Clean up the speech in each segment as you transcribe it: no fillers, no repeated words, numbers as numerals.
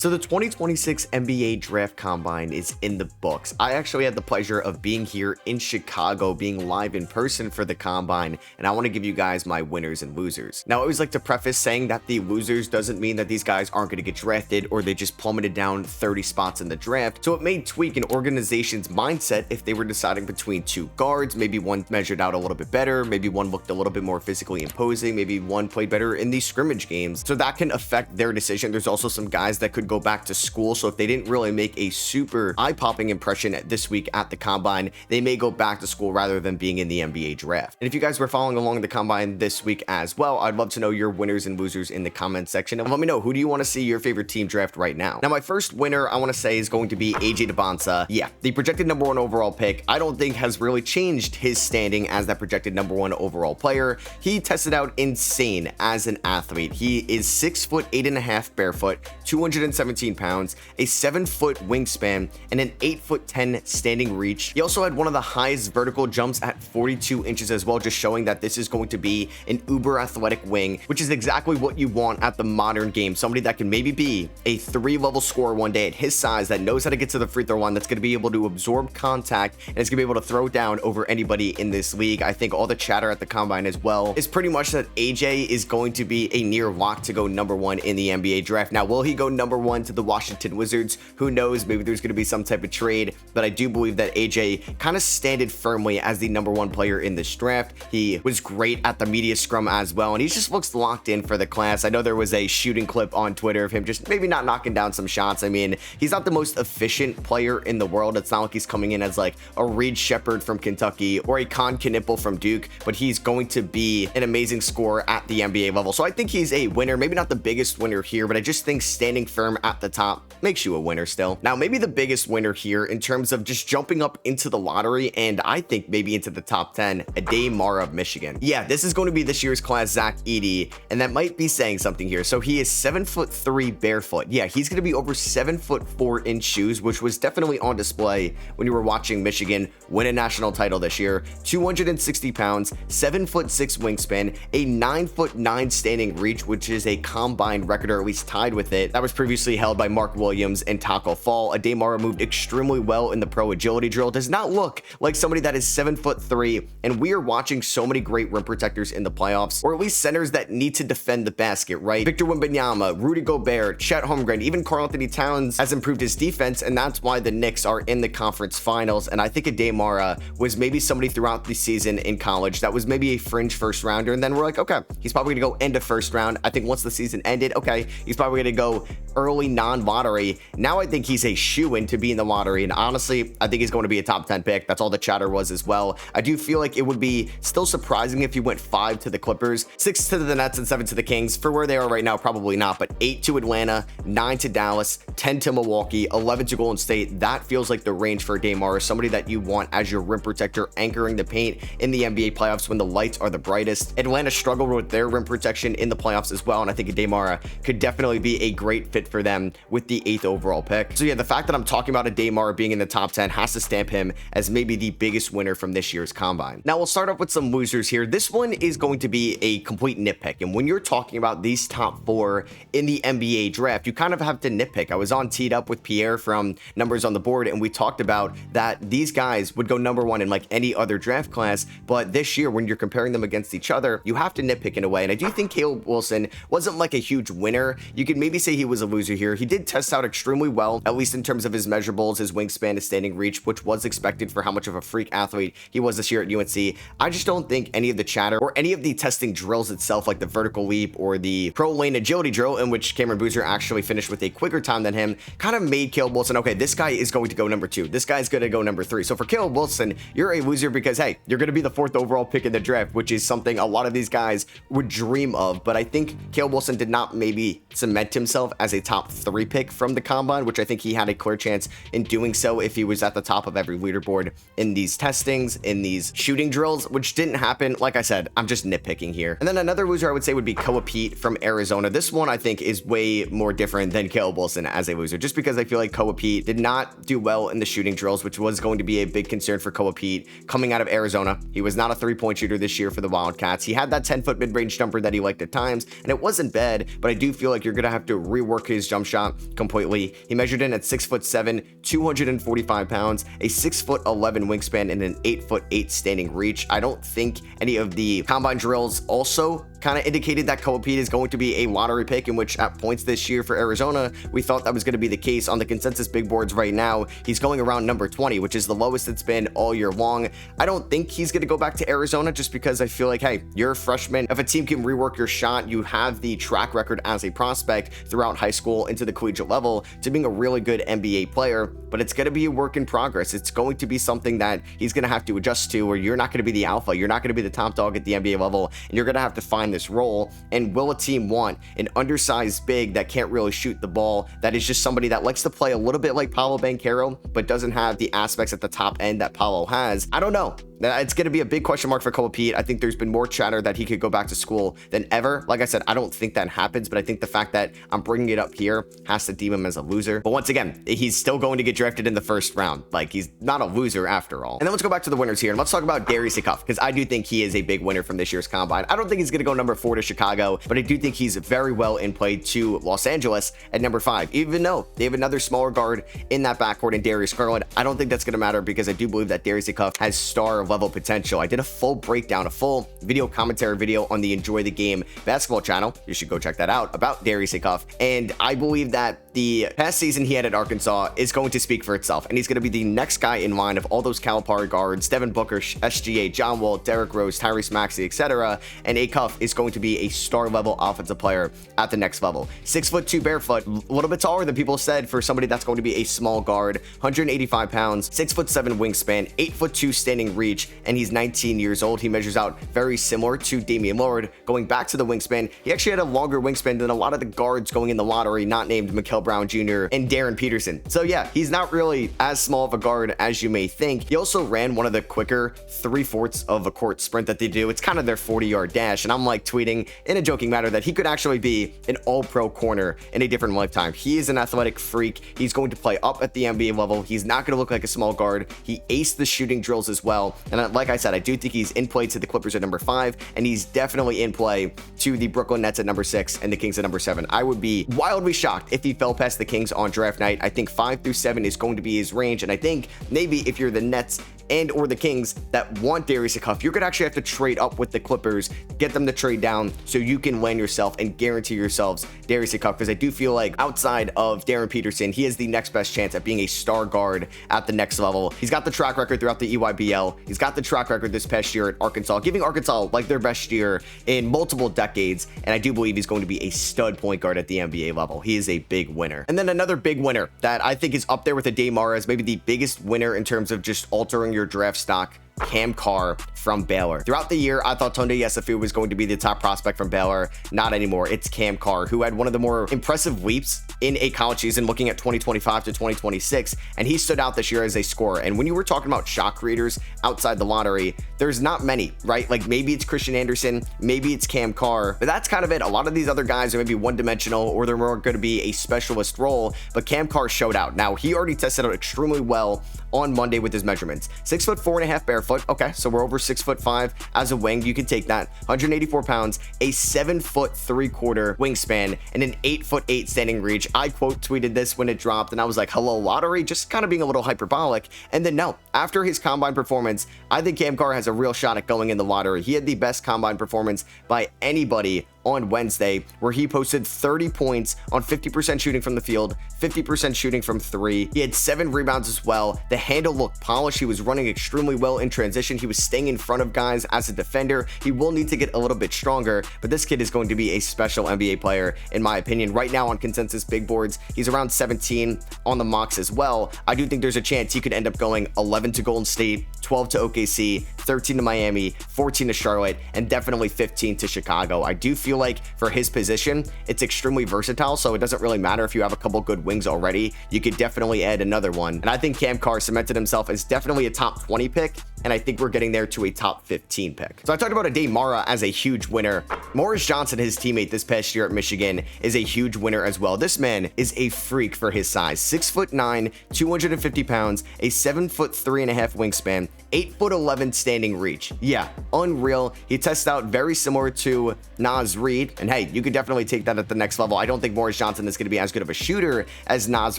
So the 2026 NBA Draft Combine is in the books. I actually had the pleasure of being here in Chicago, being live in person for the Combine, and I want to give you guys my winners and losers. Now, I always like to preface saying that the losers doesn't mean that these guys aren't going to get drafted or they just plummeted down 30 spots in the draft, so it may tweak an organization's mindset if they were deciding between two guards. Maybe one measured out a little bit better, maybe one looked a little bit more physically imposing, maybe one played better in these scrimmage games, so that can affect their decision. There's also some guys that could go back to school, so if they didn't really make a super eye-popping impression this week at the Combine, they may go back to school rather than being in the NBA draft. And if you guys were following along the Combine this week as well, I'd love to know your winners and losers in the comment section, and let me know, who do you want to see your favorite team draft right now? Now, my first winner I want to say is going to be AJ Debonsa. Yeah, the projected number 1 overall pick, I don't think has really changed his standing as that projected number 1 overall player. He tested out insane as an athlete. He is 6 foot 8.5 barefoot, 217 pounds, a 7 foot wingspan, and an 8 foot 10 standing reach. He also had one of the highest vertical jumps at 42 inches as well, just showing that this is going to be an uber athletic wing, which is exactly what you want at the modern game. Somebody that can maybe be a 3-level scorer one day at his size, that knows how to get to the free throw line, that's going to be able to absorb contact, and is going to be able to throw down over anybody in this league. I think all the chatter at the Combine as well is pretty much that AJ is going to be a near lock to go number 1 in the NBA draft. Now, will he go number 1 to the Washington Wizards? Who knows? Maybe there's going to be some type of trade, but I do believe that AJ kind of standed firmly as the number 1 player in this draft. He was great at the media scrum as well, and he just looks locked in for the class. I know there was a shooting clip on Twitter of him just maybe not knocking down some shots. I mean, he's not the most efficient player in the world. It's not like he's coming in as like a Reed Shepherd from Kentucky or a Con Knipple from Duke, but he's going to be an amazing scorer at the NBA level. So I think he's a winner, maybe not the biggest winner here, but I just think standing firm at the top makes you a winner still. Now, maybe the biggest winner here in terms of just jumping up into the lottery, and I think maybe into the top 10, Adar of Michigan. Yeah, this is going to be this year's class, Zach Edey, and that might be saying something here. So he is 7'3" barefoot. Yeah, he's going to be over 7'4" in shoes, which was definitely on display when you were watching Michigan win a national title this year. 260 pounds, 7'6" wingspan, a 9'9" standing reach, which is a combined record, or at least tied with it. That was previously held by Mark Williams and Taco Fall. Adar moved extremely well in the pro agility drill. Does not look like somebody that is 7'3", and we are watching so many great rim protectors in the playoffs, or at least centers that need to defend the basket, right? Victor Wembanyama, Rudy Gobert, Chet Holmgren, even Karl Anthony Towns has improved his defense, and that's why the Knicks are in the conference finals. And I think Adar was maybe somebody throughout the season in college that was maybe a fringe first rounder, and then we're like, okay, he's probably gonna go end of first round. I think once the season ended, okay, he's probably gonna go early non-lottery. Now I think he's a shoo-in to be in the lottery, and honestly, I think he's going to be a top 10 pick. That's all the chatter was as well. I do feel like it would be still surprising if he went 5 to the Clippers, 6 to the Nets, and 7 to the Kings. For where they are right now, probably not, but 8 to Atlanta, 9 to Dallas, 10 to Milwaukee, 11 to Golden State. That feels like the range for Adar, somebody that you want as your rim protector, anchoring the paint in the NBA playoffs when the lights are the brightest. Atlanta struggled with their rim protection in the playoffs as well, and I think Adar could definitely be a great fit for them with the 8th overall pick. So yeah, the fact that I'm talking about Adar being in the top 10 has to stamp him as maybe the biggest winner from this year's Combine. Now we'll start off with some losers here. This one is going to be a complete nitpick, and when you're talking about these top 4 in the NBA draft, you kind of have to nitpick. I was on Teed Up with Pierre from Numbers on the Board, and we talked about that these guys would go number 1 in like any other draft class, but this year when you're comparing them against each other, you have to nitpick in a way. And I do think Caleb Wilson wasn't like a huge winner. You could maybe say he was a loser here. He did test out extremely well, at least in terms of his measurables, his wingspan, his standing reach, which was expected for how much of a freak athlete he was this year at UNC. I just don't think any of the chatter or any of the testing drills itself, like the vertical leap or the pro lane agility drill, in which Cameron Boozer actually finished with a quicker time than him, kind of made Caleb Wilson, okay, this guy is going to go number 2. This guy's going to go number 3. So for Caleb Wilson, you're a loser because, hey, you're going to be the 4th overall pick in the draft, which is something a lot of these guys would dream of. But I think Caleb Wilson did not maybe cement himself as a top 3 pick from the Combine, which I think he had a clear chance in doing so if he was at the top of every leaderboard in these testings, in these shooting drills, which didn't happen. Like I said, I'm just nitpicking here. And then another loser I would say would be Koa Pete from Arizona. This one I think is way more different than Caleb Wilson as a loser, just because I feel like Koa Pete did not do well in the shooting drills, which was going to be a big concern for Koa Pete coming out of Arizona. He was not a 3-point shooter this year for the Wildcats. He had that 10-foot mid-range jumper that he liked at times, and it wasn't bad, but I do feel like you're going to have to rework his jump shot completely completely. He measured in at 6'7", 245 pounds, a 6'11" wingspan, and an 8'8" standing reach. I don't think any of the combine drills also kind of indicated that Kobe Pete is going to be a lottery pick, in which at points this year for Arizona, we thought that was going to be the case. On the consensus big boards right now, he's going around number 20, which is the lowest it's been all year long. I don't think he's going to go back to Arizona just because I feel like, hey, you're a freshman. If a team can rework your shot, you have the track record as a prospect throughout high school into the collegiate level to being a really good NBA player, but it's going to be a work in progress. It's going to be something that he's going to have to adjust to, where you're not going to be the alpha. You're not going to be the top dog at the NBA level, and you're going to have to find this role. And will a team want an undersized big that can't really shoot the ball, that is just somebody that likes to play a little bit like Paolo Banchero, but doesn't have the aspects at the top end that Paolo has? I don't know. It's going to be a big question mark for Kobe Pete. I think there's been more chatter that he could go back to school than ever. Like I said, I don't think that happens, but I think the fact that I'm bringing it up here has to deem him as a loser. But once again, he's still going to get drafted in the first round. Like, he's not a loser after all. And then let's go back to the winners here, and let's talk about Darius Cuff, because I do think he is a big winner from this year's combine. I don't think he's going to go number 4 to Chicago, but I do think he's very well in play to Los Angeles at number 5, even though they have another smaller guard in that backcourt in Darius Garland. I don't think that's going to matter, because I do believe that Darius Cuff has star level potential. I did a full breakdown, a full video commentary video on the Enjoy the Game basketball channel. You should go check that out, about Darius Cuff. And I believe that the past season he had at Arkansas is going to speak for itself, and he's going to be the next guy in line of all those Calipari guards, Devin Booker, SGA, John Wall, Derrick Rose, Tyrese Maxey, etc. And Cuff is going to be a star level offensive player at the next level. 6'2" barefoot, a little bit taller than people said for somebody that's going to be a small guard, 185 pounds, 6'7" wingspan, 8'2" standing reach, and he's 19 years old. He measures out very similar to Damian Lillard. Going back to the wingspan, he actually had a longer wingspan than a lot of the guards going in the lottery, not named Mikal Brown Jr. and Darren Peterson. So yeah, he's not really as small of a guard as you may think. He also ran one of the quicker 3/4 of a court sprint that they do. It's kind of their 40-yard dash, and I'm like tweeting in a joking manner that he could actually be an all-pro corner in a different lifetime. He is an athletic freak. He's going to play up at the NBA level. He's not going to look like a small guard. He aced the shooting drills as well, and like I said, I do think he's in play to the Clippers at number 5, and he's definitely in play to the Brooklyn Nets at number 6 and the Kings at number 7. I would be wildly shocked if he fell past the Kings on draft night. I think 5 through 7 is going to be his range, and I think maybe if you're the Nets and or the Kings that want Darius Cuff, you're gonna actually have to trade up with the Clippers, get them to trade down so you can land yourself and guarantee yourselves Darius Cuff, because I do feel like outside of Darren Peterson, he has the next best chance at being a star guard at the next level. He's got the track record throughout the EYBL. He's got the track record this past year at Arkansas, giving Arkansas like their best year in multiple decades, and I do believe he's going to be a stud point guard at the NBA level. He is a big winner. And then another big winner that I think is up there with a Damar as maybe the biggest winner in terms of just altering your draft stock, Cam Carr from Baylor. Throughout the year, I thought Tunde Yesufu was going to be the top prospect from Baylor. Not anymore. It's Cam Carr, who had one of the more impressive leaps in a college season looking at 2025 to 2026, and he stood out this year as a scorer. And when you were talking about shot creators outside the lottery, there's not many, right? Like maybe it's Christian Anderson, maybe it's Cam Carr, but that's kind of it. A lot of these other guys are maybe one-dimensional, or they're more going to be a specialist role, but Cam Carr showed out. Now, he already tested out extremely well on Monday with his measurements. 6'4.5" barefoot. Okay, so we're over 6'5" as a wing. You can take that. 184 pounds, a 7'3" wingspan, and an 8'8" standing reach. I quote tweeted this when it dropped, and I was like, hello, lottery? Just kind of being a little hyperbolic. And then no, after his combine performance, I think Cam Carr has a real shot at going in the lottery. He had the best combine performance by anybody on Wednesday, where he posted 30 points on 50% shooting from the field, 50% shooting from 3. He had 7 rebounds as well. The handle looked polished. He was running extremely well in transition. He was staying in front of guys as a defender. He will need to get a little bit stronger, but this kid is going to be a special NBA player, in my opinion. Right now on consensus big boards, he's around 17 on the mocks as well. I do think there's a chance he could end up going 11 to Golden State, 12 to OKC, 13 to Miami, 14 to Charlotte, and definitely 15 to Chicago. I do feel like for his position, it's extremely versatile, so it doesn't really matter if you have a couple good wings already. You could definitely add another one. And I think Cam Carr cemented himself as definitely a top 20 pick and I think we're getting there to a top 15 pick. So I talked about Adar Mara as a huge winner. Morris Johnson, his teammate this past year at Michigan, is a huge winner as well. This man is a freak for his size. 6'9", 250 pounds, a 7'3.5" wingspan, 8'11" standing reach. Yeah, unreal. He tests out very similar to Naz Reid, and hey, you could definitely take that at the next level. I don't think Morris Johnson is going to be as good of a shooter as Naz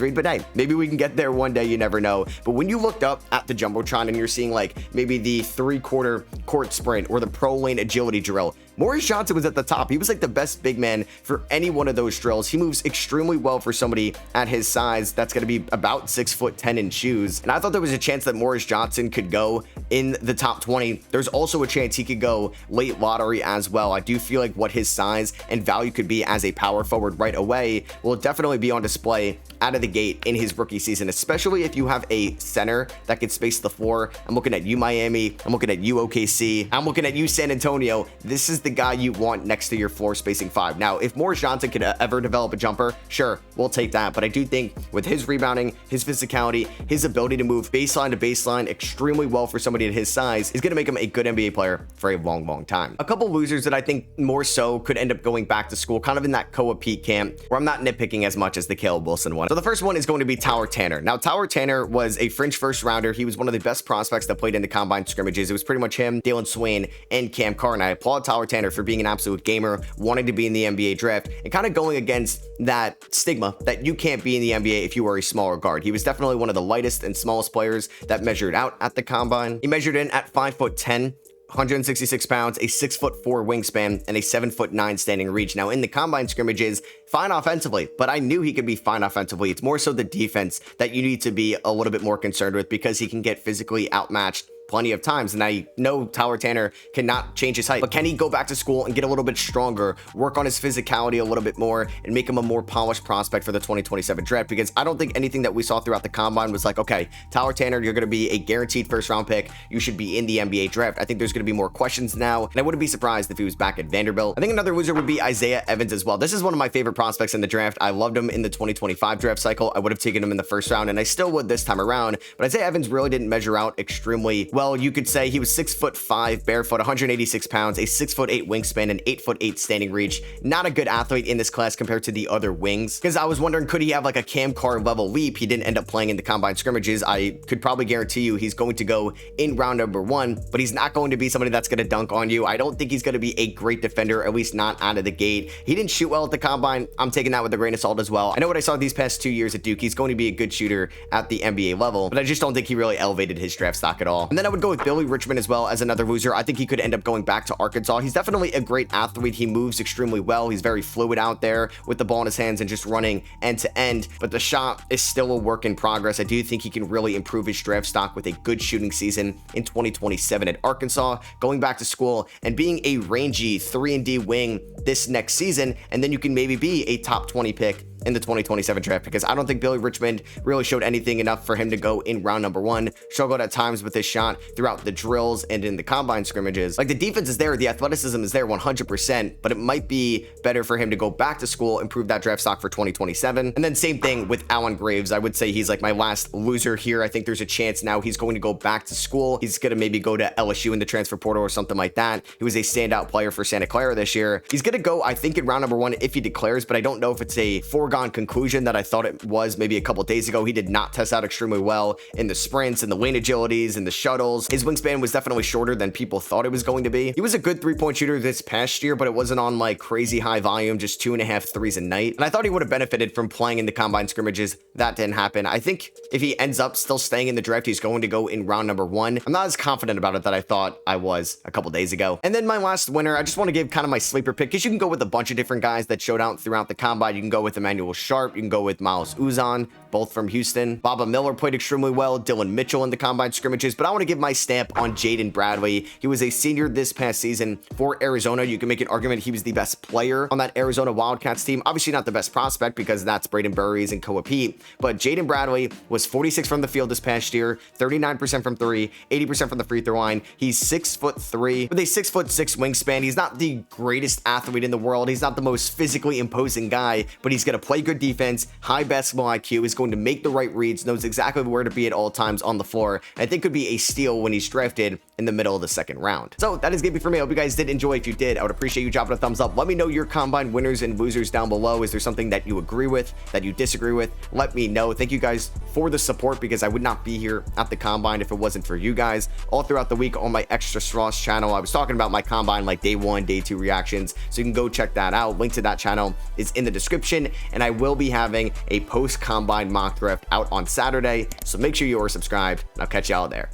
Reid, but hey, maybe we can get there one day. You never know. But when you looked up at the Jumbotron and you're seeing like maybe the 3/4 court sprint or the pro lane agility drill, Morris Johnson was at the top. He was like the best big man for any one of those drills. He moves extremely well for somebody at his size that's going to be about 6'10" in shoes. And I thought there was a chance that Morris Johnson could go in the top 20. There's also a chance he could go late lottery as well. I do feel like what his size and value could be as a power forward right away will definitely be on display out of the gate in his rookie season, especially if you have a center that can space the floor. I'm looking at you, Miami. I'm looking at you, OKC. I'm looking at you, San Antonio. This is the guy you want next to your floor spacing 5. Now, if Morris Johnson could ever develop a jumper, sure, we'll take that. But I do think with his rebounding, his physicality, his ability to move baseline to baseline extremely well for somebody at his size is going to make him a good NBA player for a long, long time. A couple losers that I think more so could end up going back to school, kind of in that Koa Pete camp, where I'm not nitpicking as much as the Caleb Wilson one. So the first one is going to be Tower Tanner. Now, Tower Tanner was a fringe first rounder. He was one of the best prospects that played in the combine scrimmages. It was pretty much him, Dalen Swain, and Cam Carr. And I applaud Tower Tanner for being an absolute gamer, wanting to be in the NBA draft, and kind of going against that stigma that you can't be in the NBA if you are a smaller guard. He was definitely one of the lightest and smallest players that measured out at the combine. He measured in at 5'10", 166 pounds, a 6'4" wingspan, and a 7'9" standing reach. Now, in the combine scrimmages, fine offensively, but I knew he could be fine offensively. It's more so the defense that you need to be a little bit more concerned with, because he can get physically outmatched plenty of times. And I know Tower Tanner cannot change his height, but can he go back to school and get a little bit stronger, work on his physicality a little bit more, and make him a more polished prospect for the 2027 draft? Because I don't think anything that we saw throughout the combine was like, okay, Tower Tanner, you're going to be a guaranteed first round pick. You should be in the NBA draft. I think there's going to be more questions now, and I wouldn't be surprised if he was back at Vanderbilt. I think another loser would be Isaiah Evans as well. This is one of my favorite prospects in the draft. I loved him in the 2025 draft cycle. I would have taken him in the first round, and I still would this time around, but Isaiah Evans really didn't measure out extremely well. You could say he was 6'5", barefoot, 186 pounds, a 6'8" wingspan, and 8'8" standing reach. Not a good athlete in this class compared to the other wings, because I was wondering, could he have like a Cam Carr level leap? He didn't end up playing in the combine scrimmages. I could probably guarantee you he's going to go in round number 1, but he's not going to be somebody that's going to dunk on you. I don't think he's going to be a great defender, at least not out of the gate. He didn't shoot well at the combine. I'm taking that with a grain of salt as well. I know what I saw these past 2 years at Duke. He's going to be a good shooter at the NBA level, but I just don't think he really elevated his draft stock at all. And then I would go with Billy Richmond as well as another loser. I think he could end up going back to Arkansas. He's definitely a great athlete. He moves extremely well. He's very fluid out there with the ball in his hands and just running end to end, but the shot is still a work in progress. I do think he can really improve his draft stock with a good shooting season in 2027 at Arkansas, going back to school and being a rangy 3-and-D wing this next season, and then you can maybe be a top 20 pick in the 2027 draft, because I don't think Billy Richmond really showed anything enough for him to go in round number 1. Struggled at times with his shot throughout the drills and in the combine scrimmages. Like, the defense is there, the athleticism is there 100%, but it might be better for him to go back to school, improve that draft stock for 2027. And then same thing with Allen Graves. I would say he's like my last loser here. I think there's a chance now he's going to go back to school. He's going to maybe go to LSU in the transfer portal or something like that. He was a standout player for Santa Clara this year. He's going to go, I think, in round number 1 if he declares, but I don't know if it's a foregone conclusion that I thought it was maybe a couple days ago. He did not test out extremely well in the sprints and the lane agilities and the shuttles. His wingspan was definitely shorter than people thought it was going to be. He was a good 3-point shooter this past year, but it wasn't on like crazy high volume, just 2.5 threes a night. And I thought he would have benefited from playing in the combine scrimmages. That didn't happen. I think if he ends up still staying in the draft, he's going to go in round number 1. I'm not as confident about it that I thought I was a couple days ago. And then my last winner, I just want to give kind of my sleeper pick, because you can go with a bunch of different guys that showed out throughout the combine. You can go with Emmanuel Sharp. You can go with Miles Uzan, both from Houston. Baba Miller played extremely well. Dylan Mitchell in the combine scrimmages, but I want to give my stamp on Jaden Bradley. He was a senior this past season for Arizona. You can make an argument he was the best player on that Arizona Wildcats team. Obviously not the best prospect, because that's Braden Burries and Koa Pete, but Jaden Bradley was 46 from the field this past year, 39% from 3, 80% from the free throw line. He's 6'3" with a 6'6" wingspan. He's not the greatest athlete in the world. He's not the most physically imposing guy, but he's going to play play good defense, high basketball IQ, is going to make the right reads, knows exactly where to be at all times on the floor, and I think could be a steal when he's drafted in the middle of the second round. So that is going to be for me. I hope you guys did enjoy. If you did, I would appreciate you dropping a thumbs up. Let me know your combine winners and losers down below. Is there something that you agree with, that you disagree with? Let me know. Thank you guys for the support, because I would not be here at the combine if it wasn't for you guys. All throughout the week on my Extra SROS channel, I was talking about my combine, like day 1, day 2 reactions, so you can go check that out. Link to that channel is in the description, and I will be having a post combine mock draft out on Saturday, so make sure you are subscribed, and I'll catch y'all there.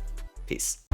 Peace.